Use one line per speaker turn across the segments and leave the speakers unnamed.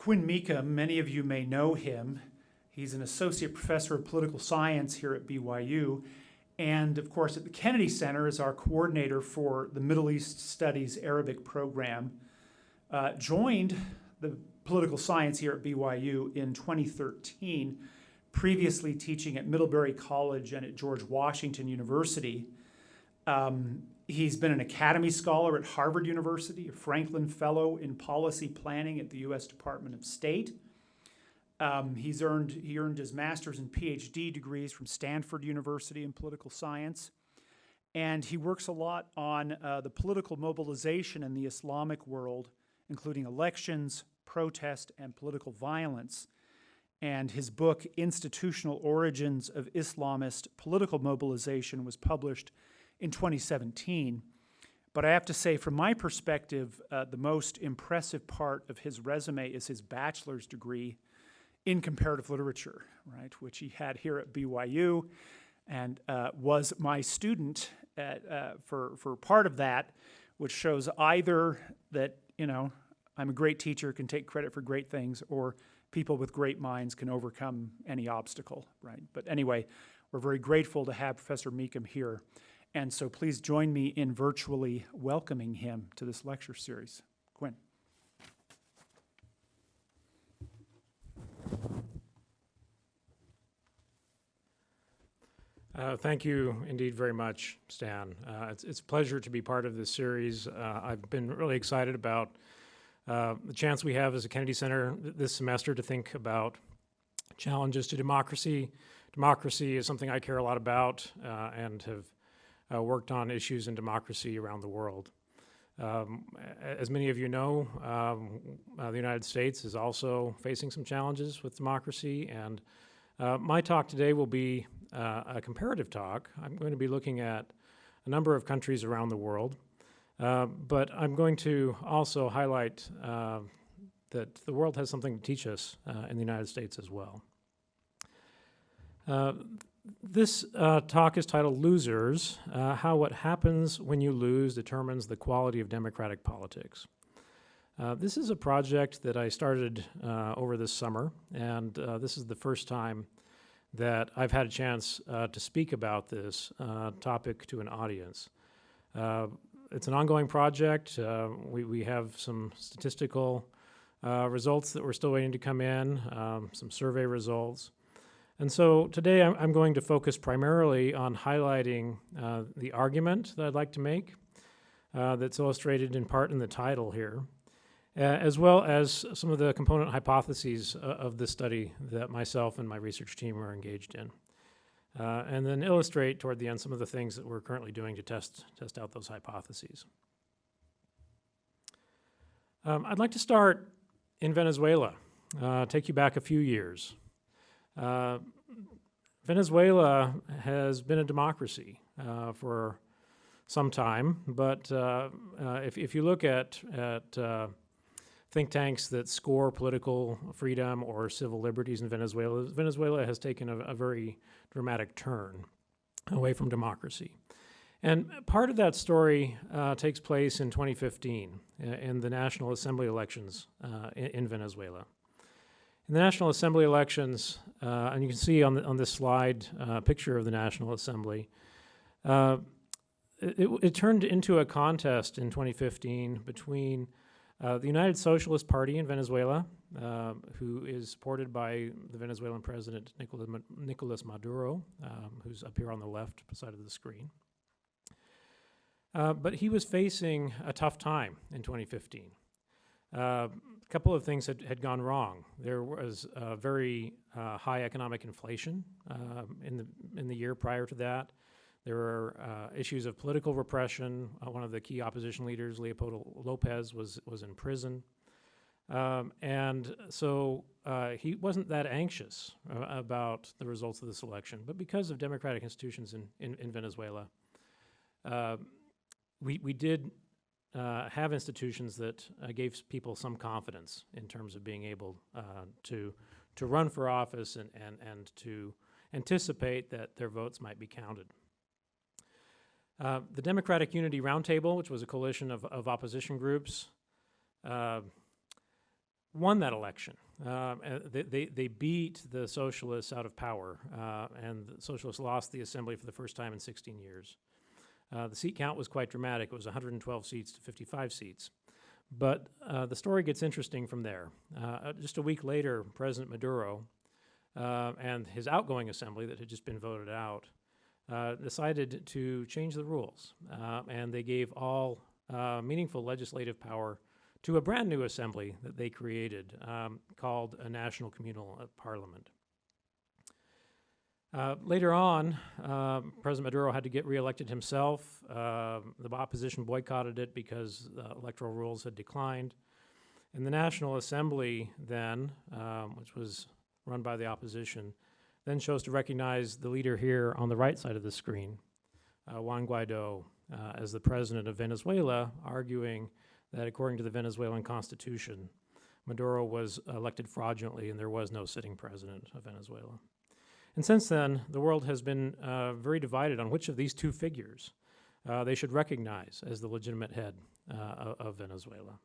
Quinn Mecham, many of you may know him. He's an associate professor of political science here at BYU. And of course, at the Kennedy Center is our coordinator for the Middle East Studies Arabic program. Joined the political science here at BYU in 2013, previously teaching at Middlebury College and at George Washington University. He's been an Academy Scholar at Harvard University, a Franklin Fellow in Policy Planning at the U.S. Department of State. He earned his master's and PhD degrees from Stanford University in political science. And he works a lot on the political mobilization in the Islamic world, including elections, protest, and political violence. And his book, Institutional Origins of Islamist Political Mobilization, was published in 2017. But I have to say, from my perspective, the most impressive part of his resume is his bachelor's degree in comparative literature, right, which he had here at BYU and was my student for part of that, which shows either that, I'm a great teacher, can take credit for great things, or people with great minds can overcome any obstacle, right? But anyway, we're very grateful to have Professor Mecham here. And so please join me in virtually welcoming him to this lecture series. Quinn.
Thank you indeed very much, Stan. It's a pleasure to be part of this series. I've been really excited about the chance we have as a Kennedy Center this semester to think about challenges to democracy. Democracy is something I care a lot about and have worked on issues in democracy around the world. As many of you know, the United States is also facing some challenges with democracy, and my talk today will be a comparative talk. I'm going to be looking at a number of countries around the world, but I'm going to also highlight that the world has something to teach us in the United States as well. This talk is titled Losers, How What Happens When You Lose Determines the Quality of Democratic Politics. This is a project that I started over this summer, and this is the first time that I've had a chance to speak about this topic to an audience. It's an ongoing project. We have some statistical results that we're still waiting to come in, some survey results. And so today I'm going to focus primarily on highlighting the argument that I'd like to make that's illustrated in part in the title here, as well as some of the component hypotheses of this study that myself and my research team are engaged in. And then illustrate toward the end some of the things that we're currently doing to test out those hypotheses. I'd like to start in Venezuela, take you back a few years. Venezuela has been a democracy for some time, but if you look at think tanks that score political freedom or civil liberties in Venezuela, Venezuela has taken a very dramatic turn away from democracy. And part of that story takes place in 2015 in the National Assembly elections in Venezuela. In the National Assembly elections, and you can see on this slide a picture of the National Assembly, it turned into a contest in 2015 between the United Socialist Party in Venezuela, who is supported by the Venezuelan president Nicolas Maduro, who's up here on the left side of the screen. But he was facing a tough time in 2015. A couple of things had gone wrong. There was very high economic inflation in the year prior to that. There were issues of political repression. One of the key opposition leaders, Leopoldo Lopez, was in prison. And so he wasn't that anxious about the results of this election. But because of democratic institutions in Venezuela, we did have institutions that gave people some confidence in terms of being able to run for office and to anticipate that their votes might be counted. The Democratic Unity Roundtable, which was a coalition of opposition groups, won that election. They beat the socialists out of power, and the socialists lost the assembly for the first time in 16 years. The seat count was quite dramatic. It was 112 seats to 55 seats. But the story gets interesting from there. Just a week later, President Maduro and his outgoing assembly that had just been voted out decided to change the rules, and they gave all meaningful legislative power to a brand new assembly that they created called a National Communal Parliament. Later on, President Maduro had to get reelected himself. The opposition boycotted it because electoral rules had declined. And the National Assembly then, which was run by the opposition, then chose to recognize the leader here on the right side of the screen, Juan Guaido, as the president of Venezuela, arguing that according to the Venezuelan constitution, Maduro was elected fraudulently and there was no sitting president of Venezuela. And since then, the world has been very divided on which of these two figures they should recognize as the legitimate head of Venezuela.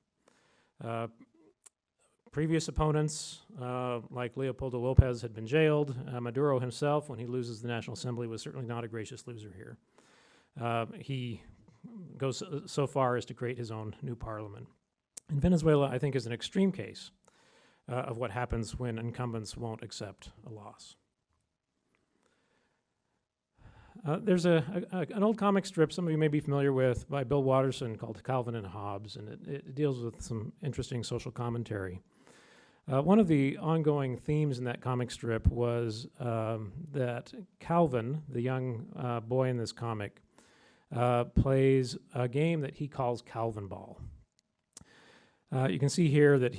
Previous opponents, like Leopoldo Lopez, had been jailed. Maduro himself, when he loses the National Assembly, was certainly not a gracious loser here. He goes so far as to create his own new parliament. And Venezuela, I think, is an extreme case of what happens when incumbents won't accept a loss. There's an old comic strip some of you may be familiar with by Bill Watterson called Calvin and Hobbes, and it deals with some interesting social commentary. One of the ongoing themes in that comic strip was that Calvin, the young boy in this comic, plays a game that he calls Calvin Ball. You can see here that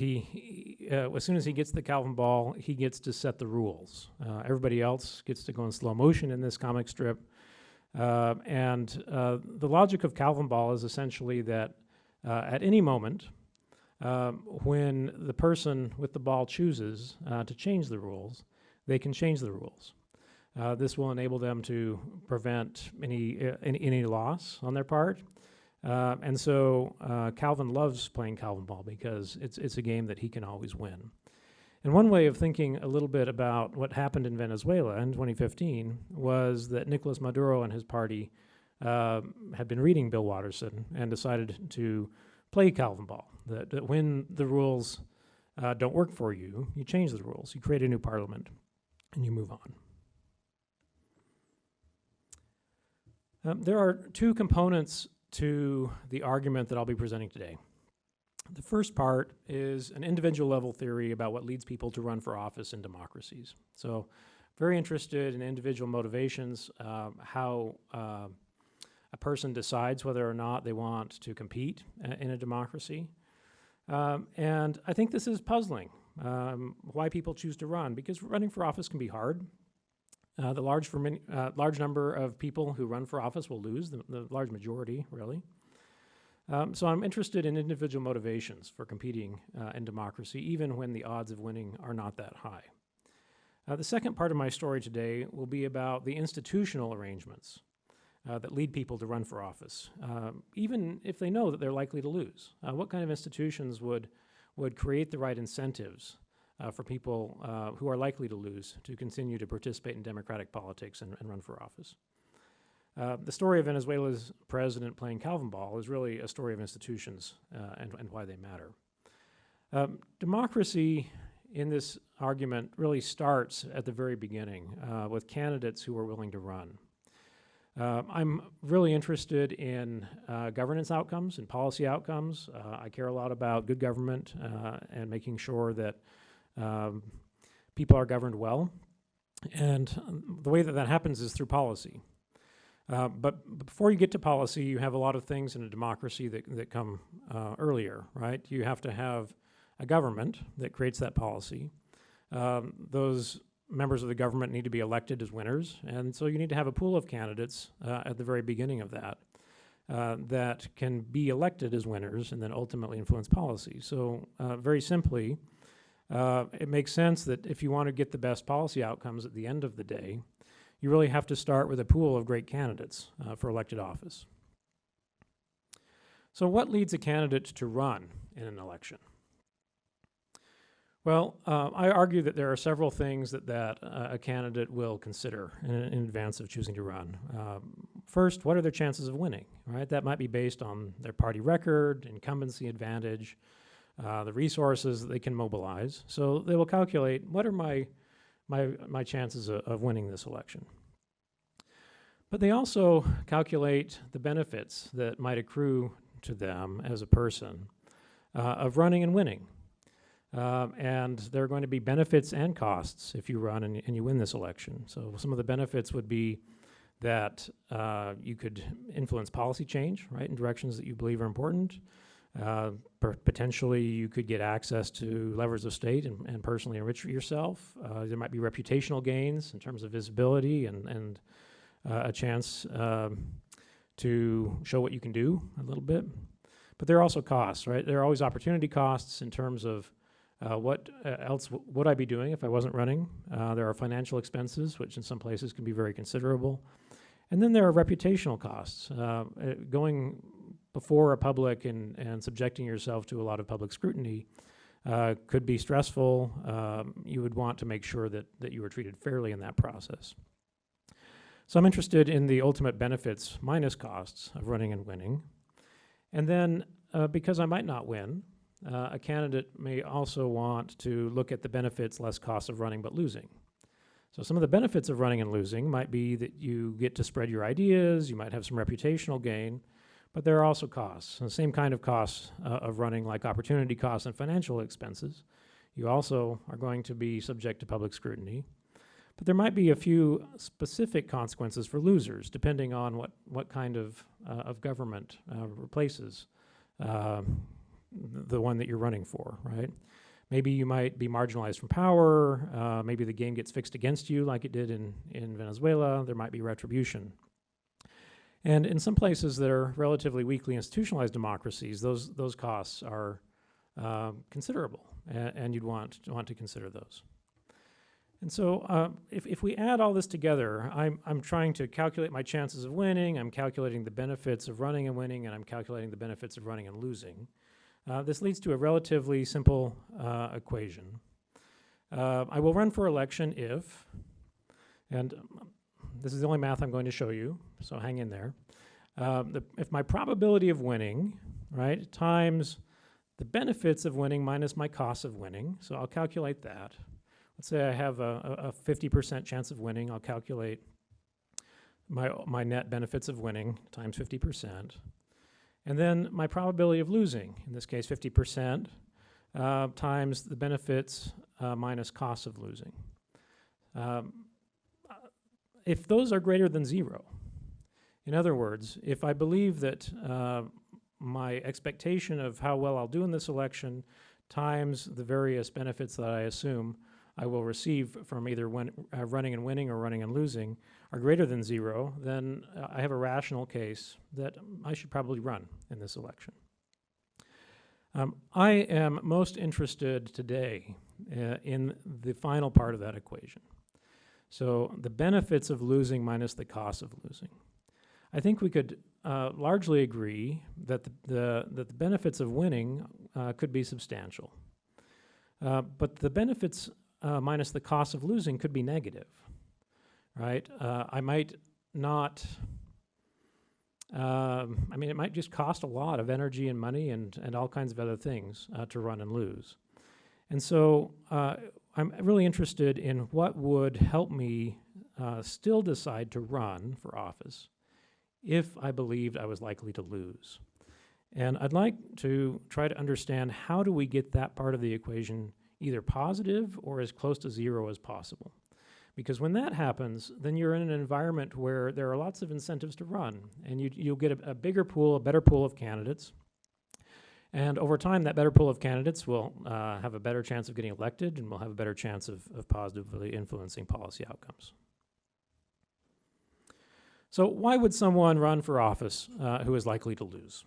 as soon as he gets the Calvin Ball, he gets to set the rules. Everybody else gets to go in slow motion in this comic strip. And the logic of Calvin Ball is essentially that at any moment, when the person with the ball chooses to change the rules, they can change the rules. This will enable them to prevent any loss on their part. And so Calvin loves playing Calvin Ball because it's a game that he can always win. And one way of thinking a little bit about what happened in Venezuela in 2015 was that Nicolas Maduro and his party had been reading Bill Watterson and decided to play Calvin Ball, that when the rules don't work for you, you change the rules, you create a new parliament, and you move on. There are two components to the argument that I'll be presenting today. The first part is an individual level theory about what leads people to run for office in democracies. So very interested in individual motivations, how a person decides whether or not they want to compete in a democracy. And I think this is puzzling, why people choose to run, because running for office can be hard. The large number of people who run for office will lose, the large majority, really. So I'm interested in individual motivations for competing in democracy, even when the odds of winning are not that high. The second part of my story today will be about the institutional arrangements that lead people to run for office, even if they know that they're likely to lose. What kind of institutions would create the right incentives for people who are likely to lose to continue to participate in democratic politics and run for office? The story of Venezuela's president playing Calvin Ball is really a story of institutions and why they matter. Democracy in this argument really starts at the very beginning with candidates who are willing to run. I'm really interested in governance outcomes and policy outcomes. I care a lot about good government and making sure that people are governed well. And the way that that happens is through policy. But before you get to policy, you have a lot of things in a democracy that come earlier, right? You have to have a government that creates that policy. Those members of the government need to be elected as winners, and so you need to have a pool of candidates at the very beginning of that that can be elected as winners and then ultimately influence policy. So very simply, it makes sense that if you want to get the best policy outcomes at the end of the day, you really have to start with a pool of great candidates for elected office. So what leads a candidate to run in an election? Well, I argue that there are several things that a candidate will consider in advance of choosing to run. First, what are their chances of winning, right? That might be based on their party record, incumbency advantage, the resources that they can mobilize. So they will calculate, what are my chances of winning this election? But they also calculate the benefits that might accrue to them as a person of running and winning. And there are going to be benefits and costs if you run and you win this election. So some of the benefits would be that you could influence policy change, right, in directions that you believe are important. Potentially you could get access to levers of state and personally enrich yourself. There might be reputational gains in terms of visibility and a chance to show what you can do a little bit. But there are also costs, right? There are always opportunity costs in terms of what else would I be doing if I wasn't running? There are financial expenses, which in some places can be very considerable. And then there are reputational costs. Going before a public and subjecting yourself to a lot of public scrutiny could be stressful. You would want to make sure that you were treated fairly in that process. So I'm interested in the ultimate benefits minus costs of running and winning. And then because I might not win, a candidate may also want to look at the benefits less costs of running but losing. So some of the benefits of running and losing might be that you get to spread your ideas, you might have some reputational gain, but there are also costs. And the same kind of costs of running, like opportunity costs and financial expenses. You also are going to be subject to public scrutiny. But there might be a few specific consequences for losers, depending on what kind of government replaces the one that you're running for, right? Maybe you might be marginalized from power. Maybe the game gets fixed against you like it did in Venezuela. There might be retribution. And in some places that are relatively weakly institutionalized democracies, those costs are considerable, and you'd want to consider those. And so if we add all this together, I'm trying to calculate my chances of winning, I'm calculating the benefits of running and winning, and I'm calculating the benefits of running and losing. This leads to a relatively simple equation. I will run for election if, and this is the only math I'm going to show you, so hang in there. If my probability of winning, right, times the benefits of winning minus my costs of winning, so I'll calculate that. Let's say I have a 50% chance of winning. I'll calculate my net benefits of winning times 50%. And then my probability of losing, in this case 50%, times the benefits minus costs of losing. If those are greater than 0, in other words, if I believe that my expectation of how well I'll do in this election times the various benefits that I assume I will receive from either running and winning or running and losing are greater than 0, then I have a rational case that I should probably run in this election. I am most interested today in the final part of that equation. So the benefits of losing minus the cost of losing. I think we could largely agree that the benefits of winning could be substantial. But the benefits minus the cost of losing could be negative, right? I might not, it might just cost a lot of energy and money and all kinds of other things to run and lose. And so I'm really interested in what would help me still decide to run for office if I believed I was likely to lose. And I'd like to try to understand, how do we get that part of the equation either positive or as close to 0 as possible? Because when that happens, then you're in an environment where there are lots of incentives to run, and you'll get a bigger pool, a better pool of candidates. And over time, that better pool of candidates will have a better chance of getting elected, and will have a better chance of positively influencing policy outcomes. So why would someone run for office who is likely to lose?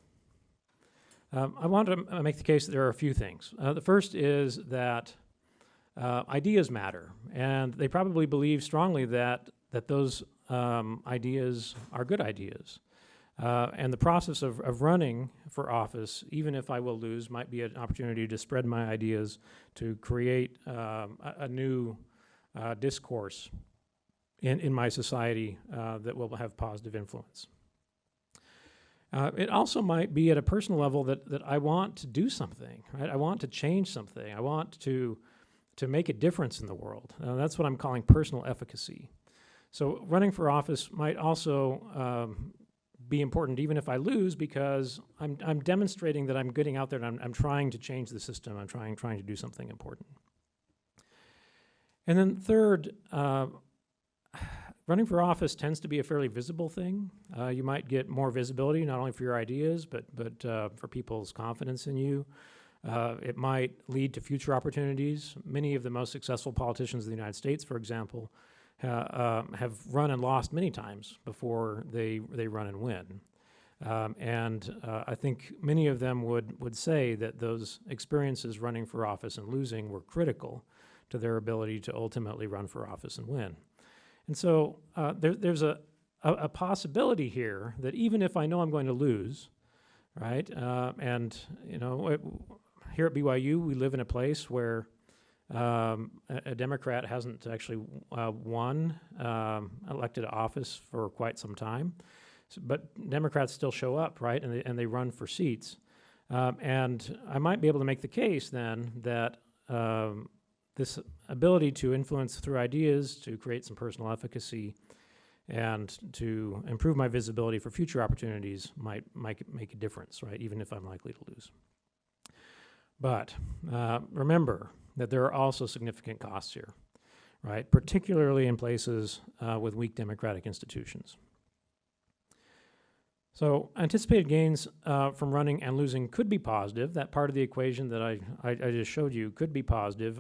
I want to make the case that there are a few things. The first is that ideas matter, and they probably believe strongly that those ideas are good ideas. And the process of running for office, even if I will lose, might be an opportunity to spread my ideas, to create a new discourse in my society that will have positive influence. It also might be at a personal level that I want to do something, right? I want to change something. I want to make a difference in the world. That's what I'm calling personal efficacy. So running for office might also be important even if I lose, because I'm demonstrating that I'm getting out there and I'm trying to change the system. I'm trying to do something important. And then third, running for office tends to be a fairly visible thing. You might get more visibility, not only for your ideas, but for people's confidence in you. It might lead to future opportunities. Many of the most successful politicians in the United States, for example, have run and lost many times before they run and win. I think many of them would say that those experiences running for office and losing were critical to their ability to ultimately run for office and win. And so there's a possibility here that even if I know I'm going to lose, right, and here at BYU we live in a place where a Democrat hasn't actually won elected office for quite some time, but Democrats still show up, right, and they run for seats. And I might be able to make the case then that this ability to influence through ideas, to create some personal efficacy, and to improve my visibility for future opportunities might make a difference, right, even if I'm likely to lose. But remember that there are also significant costs here, right, particularly in places with weak democratic institutions. So anticipated gains from running and losing could be positive. That part of the equation that I just showed you could be positive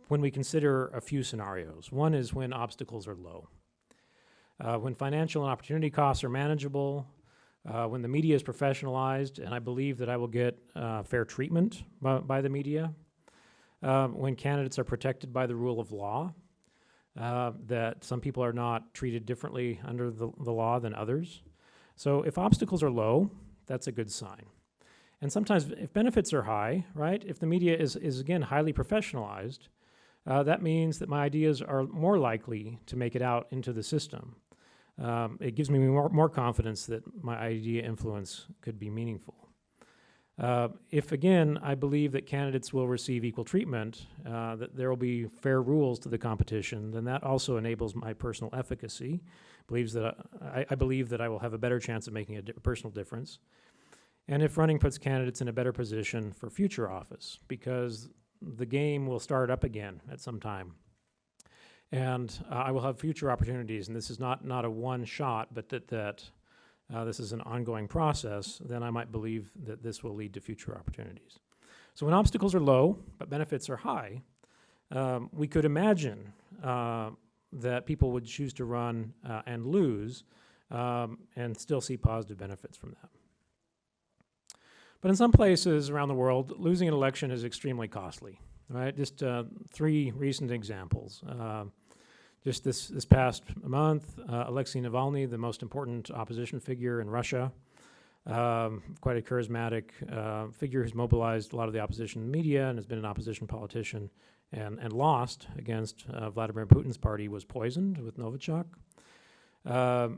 when we consider a few scenarios. One is when obstacles are low. When financial and opportunity costs are manageable, when the media is professionalized, and I believe that I will get fair treatment by the media, when candidates are protected by the rule of law, that some people are not treated differently under the law than others. So if obstacles are low, that's a good sign. And sometimes if benefits are high, right, if the media is again highly professionalized, that means that my ideas are more likely to make it out into the system. It gives me more confidence that my idea influence could be meaningful. If, again, I believe that candidates will receive equal treatment, that there will be fair rules to the competition, then that also enables my personal efficacy. I believe that I will have a better chance of making a personal difference. And if running puts candidates in a better position for future office, because the game will start up again at some time. And I will have future opportunities, and this is not a one shot, but that this is an ongoing process, then I might believe that this will lead to future opportunities. So when obstacles are low, but benefits are high, we could imagine that people would choose to run and lose and still see positive benefits from that. But in some places around the world, losing an election is extremely costly, right? Just 3 recent examples. Just this past month, Alexei Navalny, the most important opposition figure in Russia, quite a charismatic figure who's mobilized a lot of the opposition media and has been an opposition politician and lost against Vladimir Putin's party, was poisoned with Novichok. A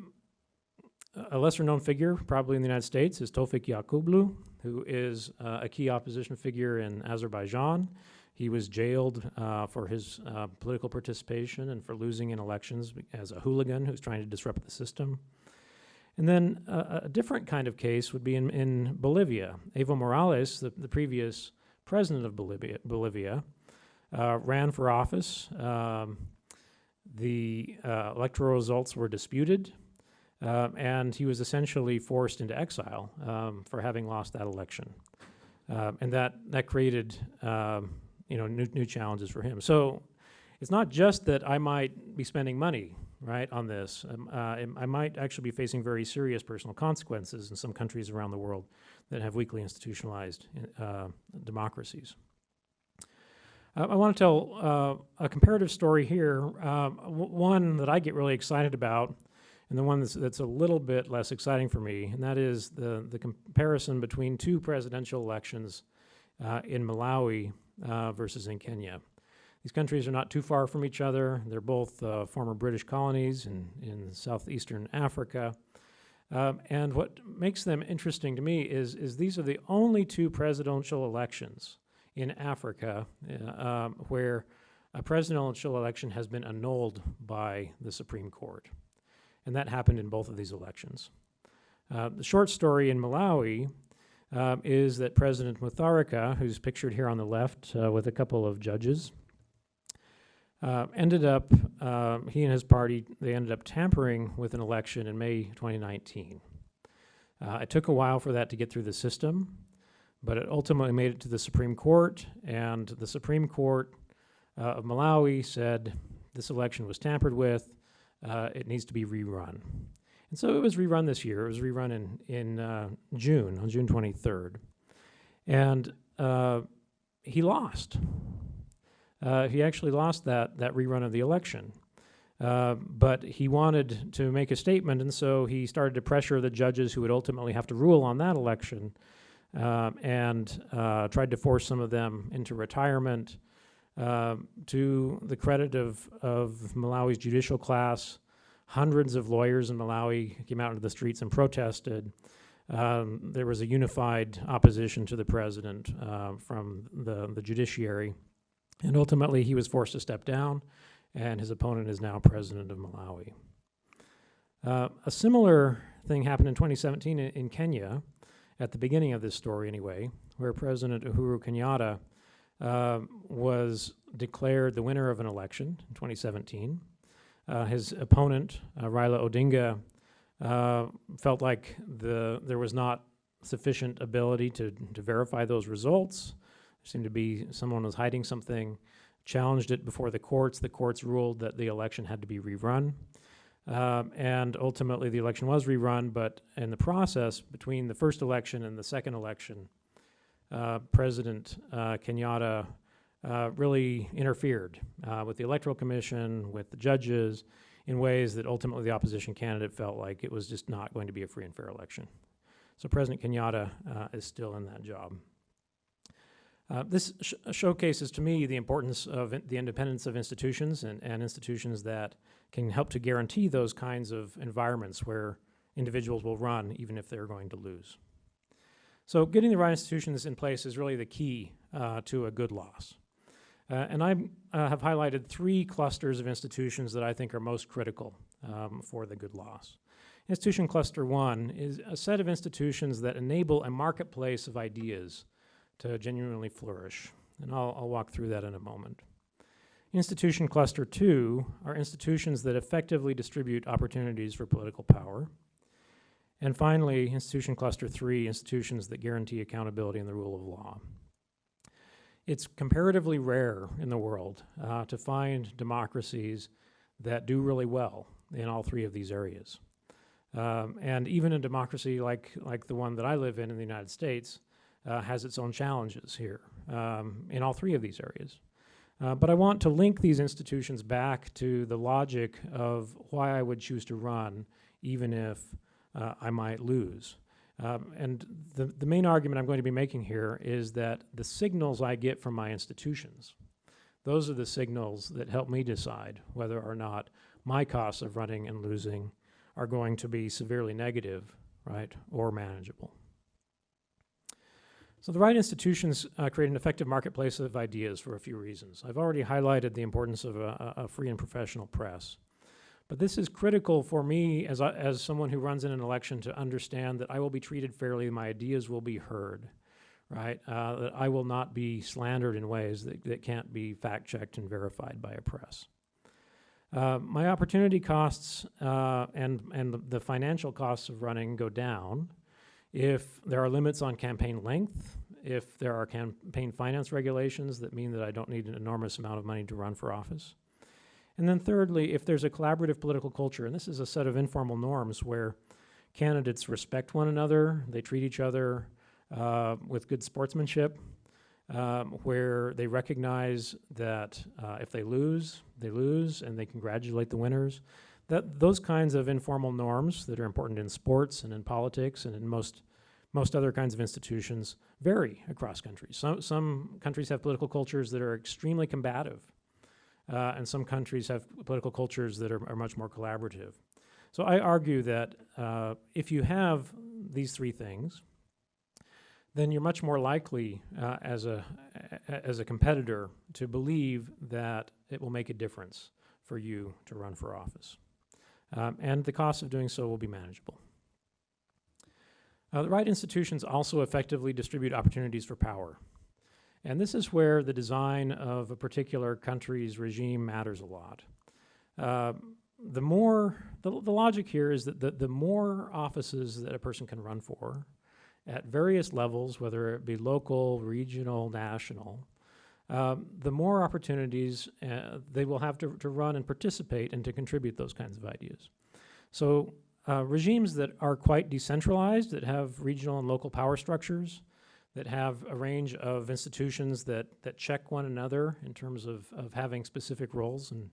lesser-known figure, probably in the United States, is Tevfik Yaqublu, who is a key opposition figure in Azerbaijan. He was jailed for his political participation and for losing in elections as a hooligan who's trying to disrupt the system. And then a different kind of case would be in Bolivia. Evo Morales, the previous president of Bolivia, ran for office. The electoral results were disputed. And he was essentially forced into exile for having lost that election, and that created new challenges for him. So it's not just that I might be spending money right on this. I might actually be facing very serious personal consequences in some countries around the world that have weakly institutionalized democracies. I want to tell a comparative story here, one that I get really excited about. and the one that's a little bit less exciting for me, and that is the comparison between two presidential elections in Malawi versus in Kenya. These countries are not too far from each other. They're both former British colonies in southeastern Africa. And what makes them interesting to me is these are the only two presidential elections in Africa where a presidential election has been annulled by the Supreme Court. And that happened in both of these elections. The short story in Malawi is that President Mutharika, who's pictured here on the left with a couple of judges, ended up, he and his party, they ended up tampering with an election in May 2019. It took a while for that to get through the system, but it ultimately made it to the Supreme Court, and the Supreme Court of Malawi said this election was tampered with, it needs to be rerun. And so it was rerun this year. It was rerun in June, on June 23rd. And he lost. He actually lost that rerun of the election. But he wanted to make a statement, and so he started to pressure the judges who would ultimately have to rule on that election and tried to force some of them into retirement. To the credit of Malawi's judicial class, hundreds of lawyers in Malawi came out into the streets and protested. There was a unified opposition to the president from the judiciary, and ultimately he was forced to step down, and his opponent is now president of Malawi. A similar thing happened in 2017 in Kenya, at the beginning of this story anyway, where President Uhuru Kenyatta was declared the winner of an election in 2017. His opponent, Raila Odinga, felt like there was not sufficient ability to verify those results. There seemed to be someone was hiding something, challenged it before the courts. The courts ruled that the election had to be rerun. And ultimately the election was rerun, but in the process between the first election and the second election, President Kenyatta really interfered with the Electoral Commission, with the judges, in ways that ultimately the opposition candidate felt like it was just not going to be a free and fair election. So President Kenyatta is still in that job. This showcases to me the importance of the independence of institutions and institutions that can help to guarantee those kinds of environments where individuals will run even if they're going to lose. So getting the right institutions in place is really the key to a good loss. And I have highlighted three clusters of institutions that I think are most critical for the good loss. Institution cluster one is a set of institutions that enable a marketplace of ideas to genuinely flourish. And I'll walk through that in a moment. Institution cluster two are institutions that effectively distribute opportunities for political power. And finally, institution cluster three, institutions that guarantee accountability and the rule of law. It's comparatively rare in the world to find democracies that do really well in all three of these areas. And even a democracy like the one that I live in the United States has its own challenges here in all three of these areas. But I want to link these institutions back to the logic of why I would choose to run even if I might lose. And the main argument I'm going to be making here is that the signals I get from my institutions, those are the signals that help me decide whether or not my costs of running and losing are going to be severely negative, right, or manageable. So the right institutions create an effective marketplace of ideas for a few reasons. I've already highlighted the importance of a free and professional press. But this is critical for me as someone who runs in an election to understand that I will be treated fairly, my ideas will be heard, right? That I will not be slandered in ways that can't be fact-checked and verified by a press. My opportunity costs and the financial costs of running go down if there are limits on campaign length, if there are campaign finance regulations that mean that I don't need an enormous amount of money to run for office. And then thirdly, if there's a collaborative political culture, and this is a set of informal norms where candidates respect one another, they treat each other with good sportsmanship, where they recognize that if they lose, and they congratulate the winners, those kinds of informal norms that are important in sports and in politics and in most other kinds of institutions vary across countries. Some countries have political cultures that are extremely combative, and some countries have political cultures that are much more collaborative. So I argue that if you have these three things, then you're much more likely as a competitor to believe that it will make a difference for you to run for office. And the cost of doing so will be manageable. The right institutions also effectively distribute opportunities for power. And this is where the design of a particular country's regime matters a lot. The logic here is that the more offices that a person can run for at various levels, whether it be local, regional, national, the more opportunities they will have to run and participate and to contribute those kinds of ideas. So regimes that are quite decentralized, that have regional and local power structures, that have a range of institutions that check one another in terms of having specific roles and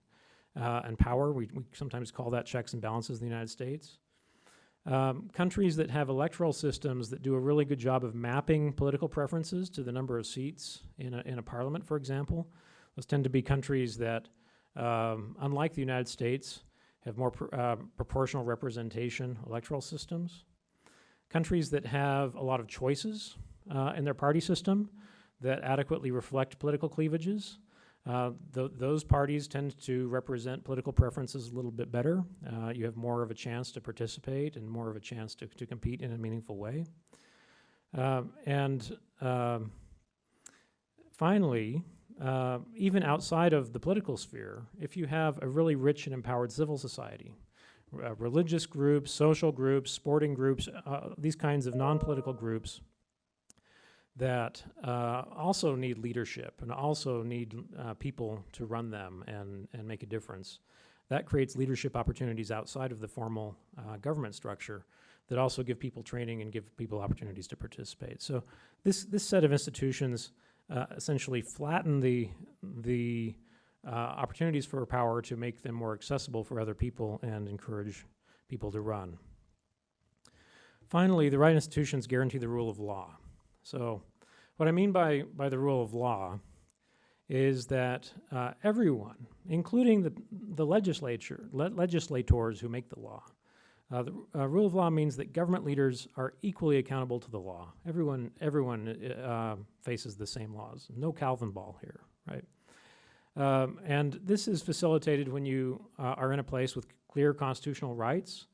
power. We sometimes call that checks and balances in the United States. Countries that have electoral systems that do a really good job of mapping political preferences to the number of seats in a parliament, for example. Those tend to be countries that, unlike the United States, have more proportional representation electoral systems. Countries that have a lot of choices in their party system that adequately reflect political cleavages. Those parties tend to represent political preferences a little bit better. You have more of a chance to participate and more of a chance to compete in a meaningful way. Finally, even outside of the political sphere, if you have a really rich and empowered civil society, religious groups, social groups, sporting groups, these kinds of non-political groups that also need leadership and also need people to run them and make a difference. That creates leadership opportunities outside of the formal government structure that also give people training and give people opportunities to participate. So this set of institutions essentially flatten the opportunities for power to make them more accessible for other people and encourage people to run. Finally, the right institutions guarantee the rule of law. So what I mean by the rule of law is that everyone, including the legislators who make the law, the rule of law means that government leaders are equally accountable to the law. Everyone faces the same laws. No Calvin ball here, right? And this is facilitated when you are in a place with clear constitutional rights,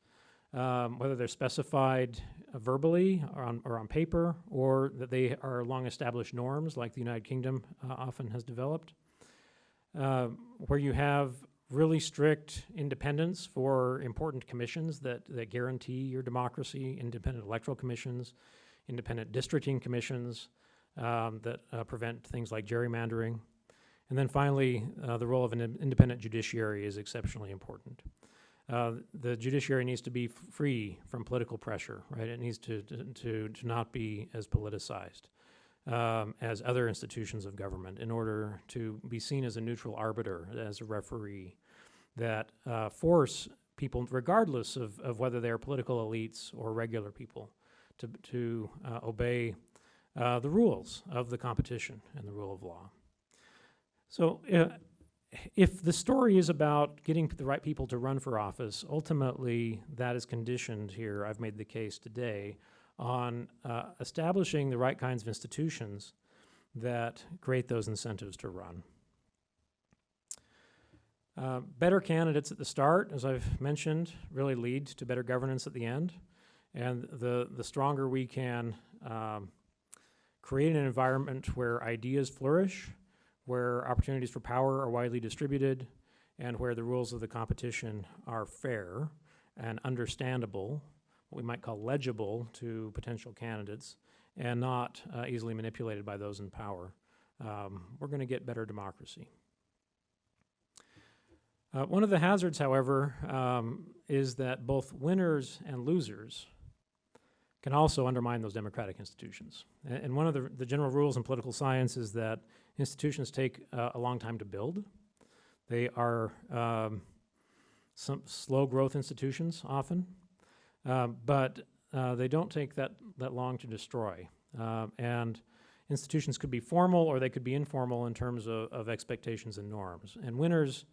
whether they're specified verbally or on paper, or that they are long-established norms like the United Kingdom often has developed, where you have really strict independence for important commissions that guarantee your democracy, independent electoral commissions, independent districting commissions that prevent things like gerrymandering. And then finally, the role of an independent judiciary is exceptionally important. The judiciary needs to be free from political pressure, right? It needs to not be as politicized as other institutions of government in order to be seen as a neutral arbiter, as a referee, that force people, regardless of whether they're political elites or regular people, to obey the rules of the competition and the rule of law. So if the story is about getting the right people to run for office, ultimately that is conditioned here, I've made the case today, on establishing the right kinds of institutions that create those incentives to run. Better candidates at the start, as I've mentioned, really lead to better governance at the end. And the stronger we can create an environment where ideas flourish, where opportunities for power are widely distributed, and where the rules of the competition are fair and understandable, what we might call legible to potential candidates, and not easily manipulated by those in power, we're going to get better democracy. One of the hazards, however, is that both winners and losers can also undermine those democratic institutions. And one of the general rules in political science is that institutions take a long time to build. They are some slow growth institutions often, but they don't take that long to destroy. And institutions could be formal or they could be informal in terms of expectations and norms. And winners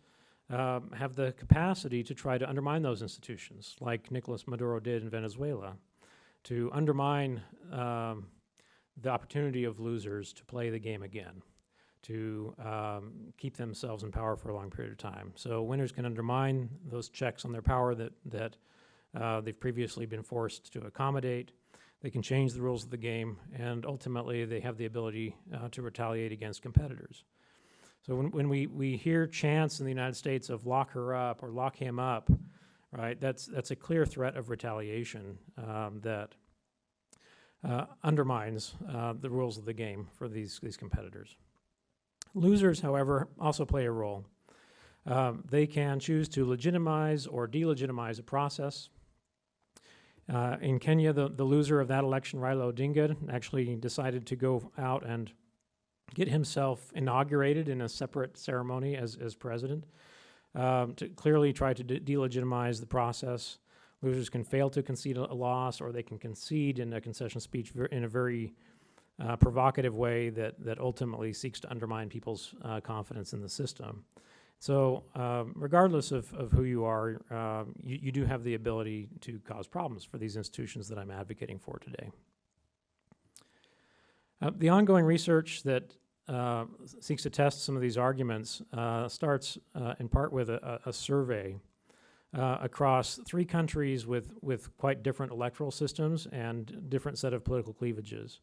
have the capacity to try to undermine those institutions, like Nicolas Maduro did in Venezuela, to undermine the opportunity of losers to play the game again, to keep themselves in power for a long period of time. So winners can undermine those checks on their power that they've previously been forced to accommodate. They can change the rules of the game, and ultimately they have the ability to retaliate against competitors. So when we hear chants in the United States of lock her up or lock him up, right, that's a clear threat of retaliation that undermines the rules of the game for these competitors. Losers, however, also play a role. They can choose to legitimize or delegitimize a process. In Kenya, the loser of that election, Raila Odinga, actually decided to go out and get himself inaugurated in a separate ceremony as president, to clearly try to delegitimize the process. Losers can fail to concede a loss, or they can concede in a concession speech in a very provocative way that ultimately seeks to undermine people's confidence in the system. So regardless of who you are, you do have the ability to cause problems for these institutions that I'm advocating for today. The ongoing research that seeks to test some of these arguments starts in part with a survey across 3 countries with quite different electoral systems and different set of political cleavages.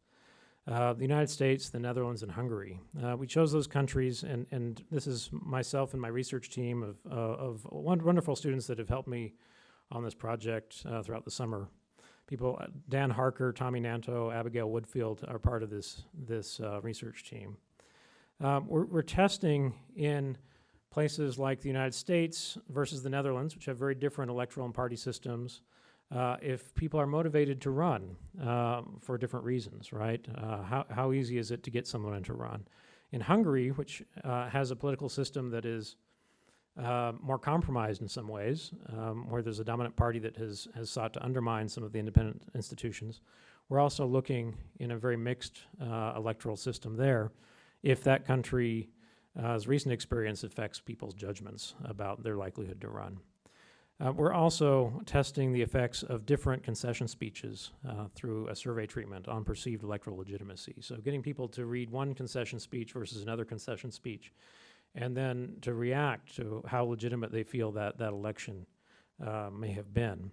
The United States, the Netherlands, and Hungary. We chose those countries, and this is myself and my research team of wonderful students that have helped me on this project throughout the summer. People, Dan Harker, Tommy Nanto, Abigail Woodfield are part of this research team. We're testing in places like the United States versus the Netherlands, which have very different electoral and party systems, if people are motivated to run for different reasons, right? How easy is it to get someone to run? In Hungary, which has a political system that is more compromised in some ways, where there's a dominant party that has sought to undermine some of the independent institutions, we're also looking in a very mixed electoral system there, if that country's recent experience affects people's judgments about their likelihood to run. We're also testing the effects of different concession speeches through a survey treatment on perceived electoral legitimacy. So getting people to read one concession speech versus another concession speech, and then to react to how legitimate they feel that election may have been.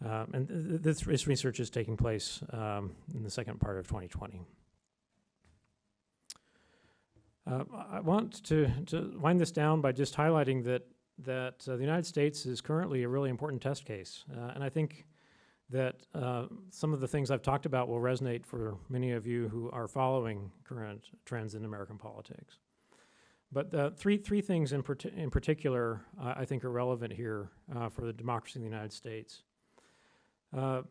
And this research is taking place in the second part of 2020. I want to wind this down by just highlighting that the United States is currently a really important test case. And I think that some of the things I've talked about will resonate for many of you who are following current trends in American politics. But three things in particular I think are relevant here for the democracy in the United States. I'm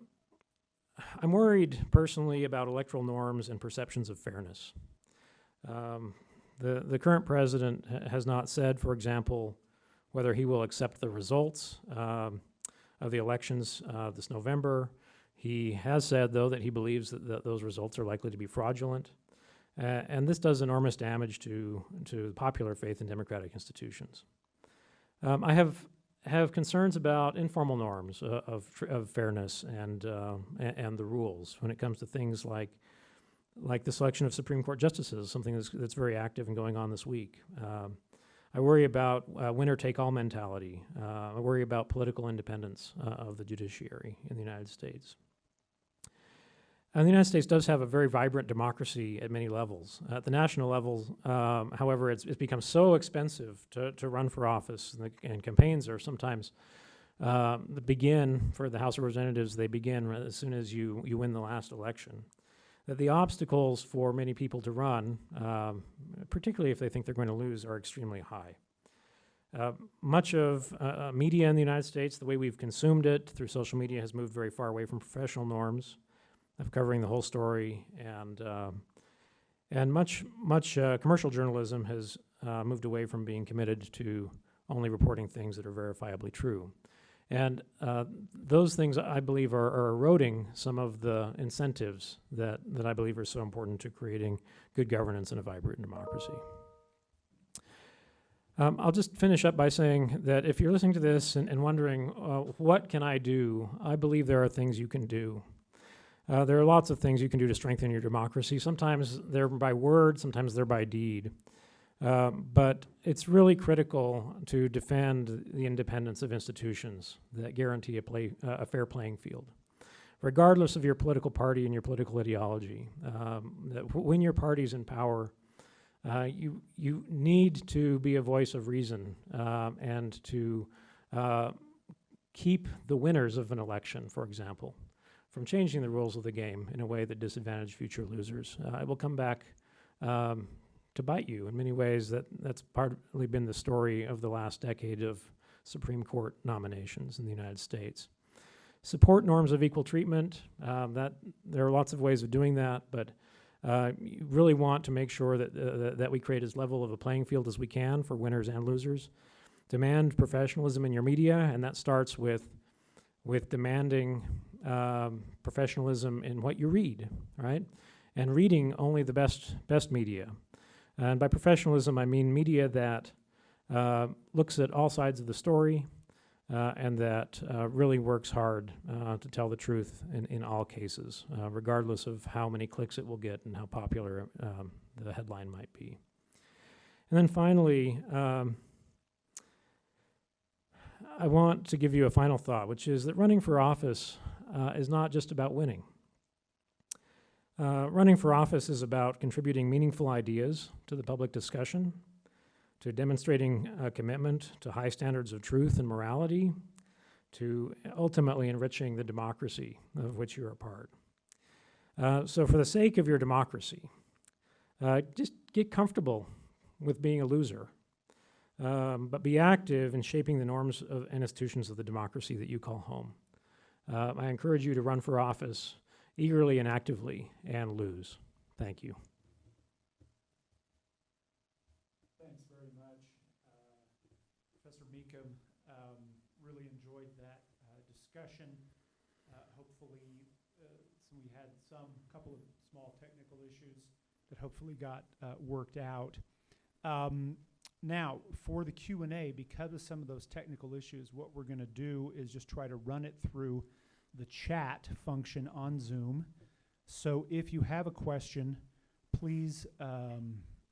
worried personally about electoral norms and perceptions of fairness. The current president has not said, for example, whether he will accept the results of the elections this November. He has said, though, that he believes that those results are likely to be fraudulent. And this does enormous damage to popular faith in democratic institutions. I have concerns about informal norms of fairness and the rules when it comes to things like the selection of Supreme Court justices, something that's very active and going on this week. I worry about winner-take-all mentality. I worry about political independence of the judiciary in the United States. And the United States does have a very vibrant democracy at many levels. At the national level, however, it's become so expensive to run for office, and campaigns are sometimes begin for the House of Representatives. They begin as soon as you win the last election. That the obstacles for many people to run, particularly if they think they're going to lose, are extremely high. Much of media in the United States, the way we've consumed it through social media, has moved very far away from professional norms of covering the whole story, and much commercial journalism has moved away from being committed to only reporting things that are verifiably true. And those things, I believe, are eroding some of the incentives that I believe are so important to creating good governance and a vibrant democracy. I'll just finish up by saying that if you're listening to this and wondering, what can I do? I believe there are things you can do. There are lots of things you can do to strengthen your democracy. Sometimes they're by word, sometimes they're by deed. But it's really critical to defend the independence of institutions that guarantee a fair playing field, regardless of your political party and your political ideology. That when your party's in power, you need to be a voice of reason and to keep the winners of an election, for example, from changing the rules of the game in a way that disadvantage future losers. It will come back to bite you in many ways. That's partly been the story of the last decade of Supreme Court nominations in the United States. Support norms of equal treatment. That there are lots of ways of doing that, but you really want to make sure that we create as level of a playing field as we can for winners and losers. Demand professionalism in your media, and that starts with demanding professionalism in what you read, right? And reading only the best media. And by professionalism, I mean media that looks at all sides of the story and that really works hard to tell the truth in all cases, regardless of how many clicks it will get and how popular the headline might be. And then finally, I want to give you a final thought, which is that running for office is not just about winning. Running for office is about contributing meaningful ideas to the public discussion, to demonstrating a commitment to high standards of truth and morality, to ultimately enriching the democracy of which you're a part. So for the sake of your democracy, just get comfortable with being a loser, but be active in shaping the norms and institutions of the democracy that you call home. I encourage you to run for office eagerly and actively and lose. Thank you.
Thanks very much, Professor Mecham. Really enjoyed that discussion. Hopefully, we had couple of small technical issues that hopefully got worked out. Now, for the Q&A, because of some of those technical issues, what we're going to do is just try to run it through the chat function on Zoom. So if you have a question, please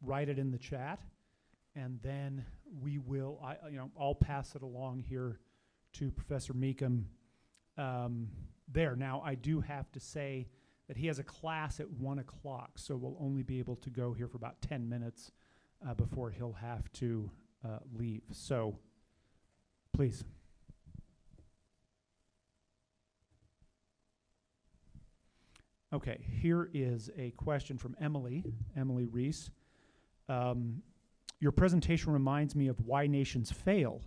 write it in the chat, and then we will, I'll pass it along here to Professor Mecham there. Now, I do have to say that he has a class at 1 o'clock, so we'll only be able to go here for about 10 minutes before he'll have to leave. So, please. Okay, here is a question from Emily Reese. Your presentation reminds me of Why Nations Fail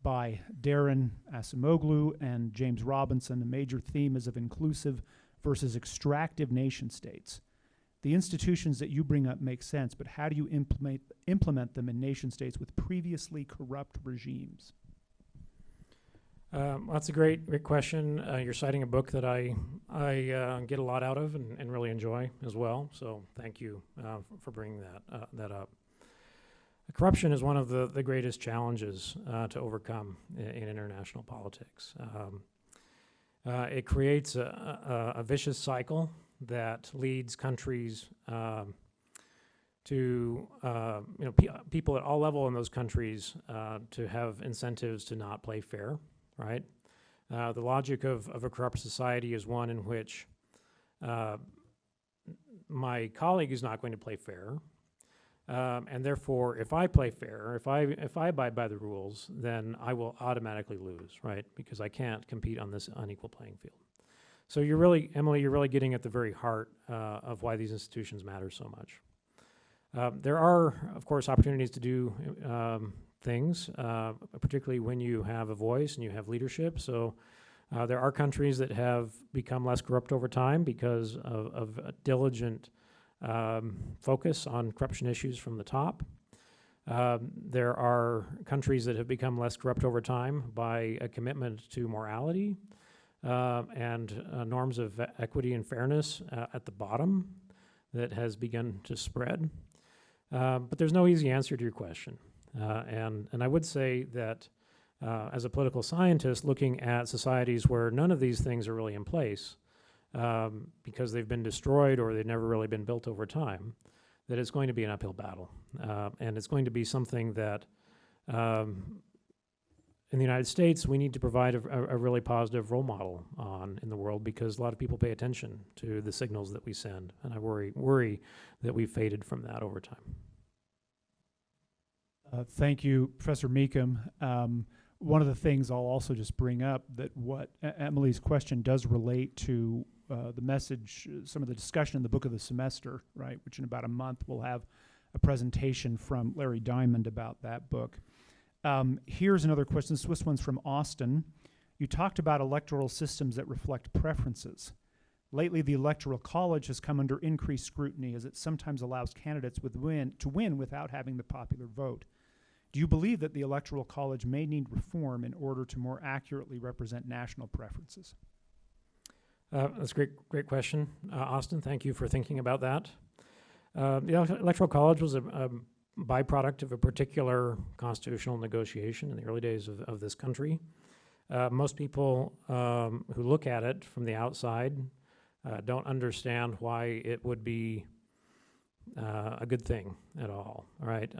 by Darren Acemoglu and James Robinson. A major theme is of inclusive versus extractive nation states. The institutions that you bring up make sense, but how do you implement them in nation states with previously corrupt regimes?
That's a great question. You're citing a book that I get a lot out of and really enjoy as well. So thank you for bringing that up. Corruption is one of the greatest challenges to overcome in international politics. It creates a vicious cycle that leads countries to people at all levels in those countries to have incentives to not play fair. Right? The logic of a corrupt society is one in which my colleague is not going to play fair, and therefore, if I play fair, if I abide by the rules, then I will automatically lose, right? Because I can't compete on this unequal playing field. So you're really, Emily, you're really getting at the very heart of why these institutions matter so much. There are, of course, opportunities to do things, particularly when you have a voice and you have leadership. So there are countries that have become less corrupt over time because of a diligent focus on corruption issues from the top. There are countries that have become less corrupt over time by a commitment to morality and norms of equity and fairness at the bottom that has begun to spread. But there's no easy answer to your question. And I would say that as a political scientist, looking at societies where none of these things are really in place because they've been destroyed or they've never really been built over time, that it's going to be an uphill battle. And it's going to be something that in the United States, we need to provide a really positive role model on in the world, because a lot of people pay attention to the signals that we send. And I worry that we've faded from that over time.
Thank you, Professor Mecham. One of the things I'll also just bring up, that what Emily's question does relate to the message, some of the discussion in the book of the semester, right, which in about a month we'll have a presentation from Larry Diamond about that book. Here's another question. This one's from Austin. You talked about electoral systems that reflect preferences. Lately, the Electoral College has come under increased scrutiny as it sometimes allows candidates to win without having the popular vote. Do you believe that the Electoral College may need reform in order to more accurately represent national preferences?
That's a great question, Austin. Thank you for thinking about that. The Electoral College was a byproduct of a particular constitutional negotiation in the early days of this country. Most people who look at it from the outside don't understand why it would be a good thing at all. All right,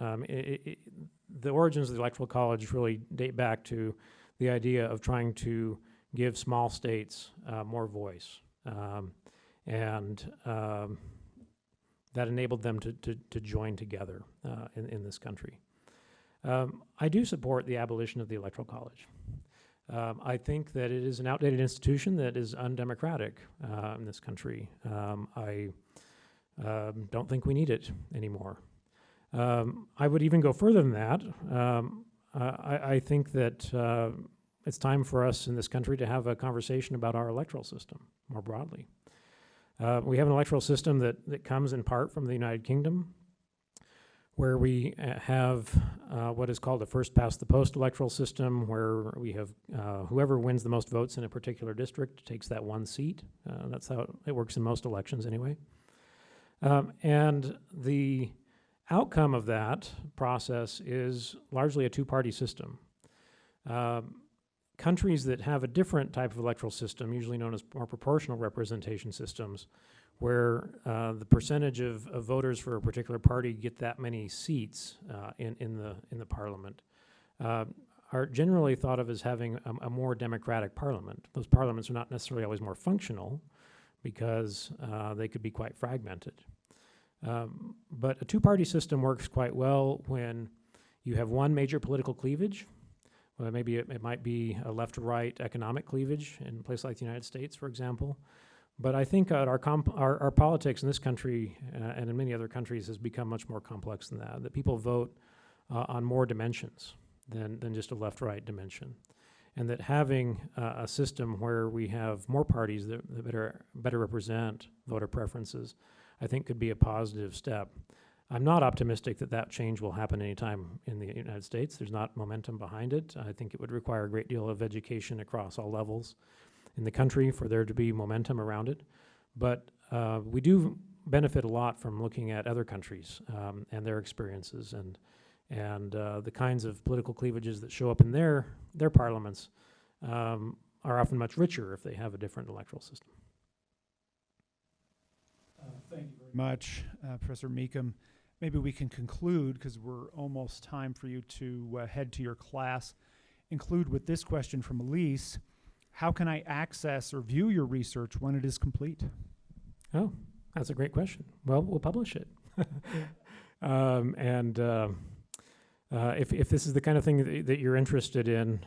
the origins of the Electoral College really date back to the idea of trying to give small states more voice, and that enabled them to join together in this country. I do support the abolition of the Electoral College. I think that it is an outdated institution that is undemocratic in this country. I don't think we need it anymore. I would even go further than that. I think that it's time for us in this country to have a conversation about our electoral system more broadly. We have an electoral system that comes in part from the United Kingdom, where we have what is called a first-past-the-post electoral system, where we have whoever wins the most votes in a particular district takes that one seat. That's how it works in most elections anyway. And the outcome of that process is largely a two-party system. Countries that have a different type of electoral system, usually known as more proportional representation systems, where the percentage of voters for a particular party get that many seats in the parliament, are generally thought of as having a more democratic parliament. Those parliaments are not necessarily always more functional, because they could be quite fragmented. But a two-party system works quite well when you have one major political cleavage. Well, maybe it might be a left-to-right economic cleavage in a place like the United States, for example. But I think our politics in this country and in many other countries has become much more complex than that people vote on more dimensions than just a left-right dimension. And that having a system where we have more parties that better represent voter preferences, I think could be a positive step. I'm not optimistic that change will happen anytime in the United States. There's not momentum behind it. I think it would require a great deal of education across all levels in the country for there to be momentum around it. But we do benefit a lot from looking at other countries and their experiences, and the kinds of political cleavages that show up in their parliaments are often much richer if they have a different electoral system.
Thank you very much, Professor Mecham. Maybe we can conclude, because we're almost time for you to head to your class, include with this question from Elise. How can I access or view your research when it is complete?
Oh, that's a great question. Well, we'll publish it. If this is the kind of thing that you're interested in,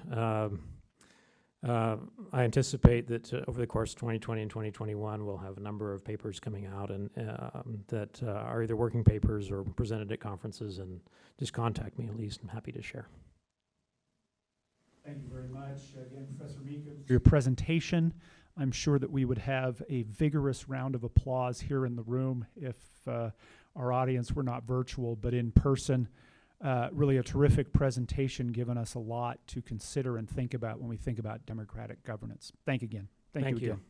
I anticipate that over the course of 2020 and 2021, we'll have a number of papers coming out and that are either working papers or presented at conferences, and just contact me at least. I'm happy to share.
Thank you very much. Again, Professor Mecham, for your presentation. I'm sure that we would have a vigorous round of applause here in the room if our audience were not virtual but in person. Really a terrific presentation, given us a lot to consider and think about when we think about democratic governance. Thank you again. Thank you again.